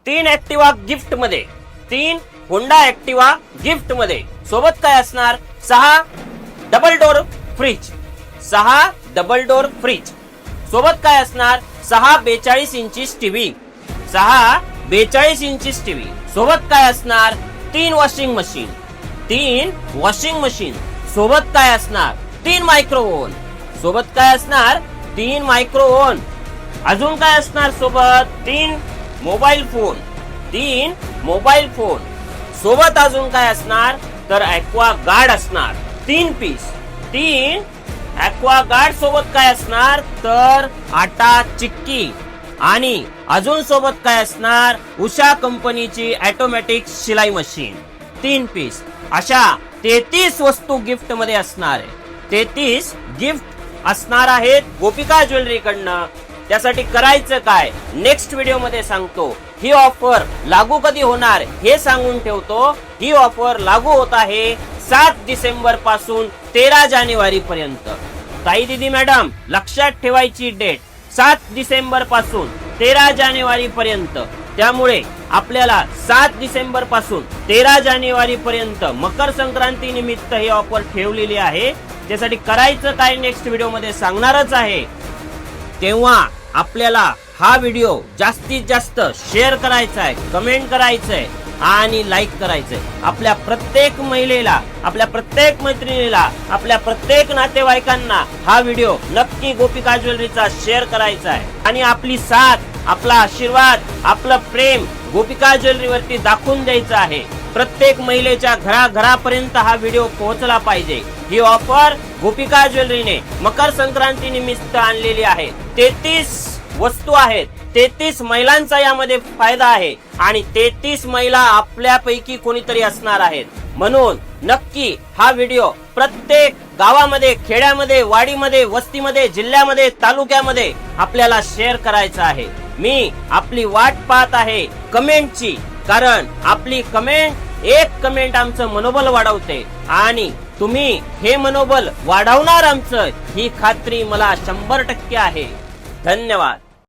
3 Activa gift मध्ये, 3 Honda Activa gift मध्ये. सोबत काय असणार? 6 double door fridge, 6 double door fridge. सोबत काय असणार? 6 42 इंचीस टीव्ही, 6 42 इंचीस टीव्ही. सोबत काय असणार? 3 वॉशिंग मशीन, 3 वॉशिंग मशीन. सोबत काय असणार? 3 मायक्रो ओव्हन. सोबत काय असणार? 3 मायक्रो ओव्हन. अजून काय असणार सोबत? 3 मोबाईल फोन, 3 मोबाईल फोन. सोबत अजून काय असणार? तर ॲक्वा गार्ड असणार 3 पीस, 3 ॲक्वा गार्ड. सोबत काय असणार? तर आटा चिक्की. आणि अजून सोबत काय असणार? उषा कंपनीची ऑटोमॅटिक शिलाई मशीन 3 पीस. अशा 33 वस्तू गिफ्ट मध्ये असणार आहे. 33 गिफ्ट असणार आहेत गोपिका ज्वेलरी कडनं. त्यासाठी करायचं काय नेक्स्ट व्हिडिओ मध्ये सांगतो. ही ऑफर लागू कधी होणार हे सांगून ठेवतो. ही ऑफर लागू होत आहे 7 डिसेंबर पासून 13 जानेवारी पर्यंत. ताई दीदी मॅडम लक्षात ठेवायची डेट 7 डिसेंबर पासून 13 जानेवारी पर्यंत. त्यामुळे आपल्याला 7 डिसेंबर पासून 13 जानेवारी पर्यंत मकर संक्रांती निमित्त ही ऑफर ठेवलेली आहे. त्यासाठी करायचं काय नेक्स्ट व्हिडिओ मध्ये सांगणारच आहे. तेव्हा आपल्याला हा व्हिडिओ जास्तीत जास्त शेअर करायचा आहे, कमेंट करायचं आहे आणि लाईक करायचंय. आपल्या प्रत्येक महिलेला, आपल्या प्रत्येक मैत्रिणीला, आपल्या प्रत्येक नातेवाईकांना हा व्हिडिओ नक्की गोपिका ज्वेलरीचा शेअर करायचा आहे. आणि आपली साथ, आपला आशीर्वाद, आपलं प्रेम गोपिका ज्वेलरी वरती दाखवून द्यायचं आहे. प्रत्येक महिलेच्या घराघरापर्यंत हा व्हिडिओ पोहोचला पाहिजे. ही ऑफर गोपिका ज्वेलरीने मकर संक्रांती निमित्त आणलेली आहे. 33 वस्तू आहेत, 33 महिलांचा यामध्ये फायदा आहे आणि 33 महिला आपल्यापैकी कोणीतरी असणार आहेत. म्हणून नक्की हा व्हिडिओ प्रत्येक गावामध्ये, खेड्यामध्ये, वाडीमध्ये, वस्तीमध्ये, जिल्ह्यामध्ये, तालुक्यामध्ये आपल्याला शेअर करायचा आहे. मी आपली वाट पाहत आहे कमेंटची, कारण आपली कमेंट, एक कमेंट आमचं मनोबल वाढवते आणि तुम्ही हे मनोबल वाढवणार आमचं, ही खात्री मला 100% आहे. धन्यवाद.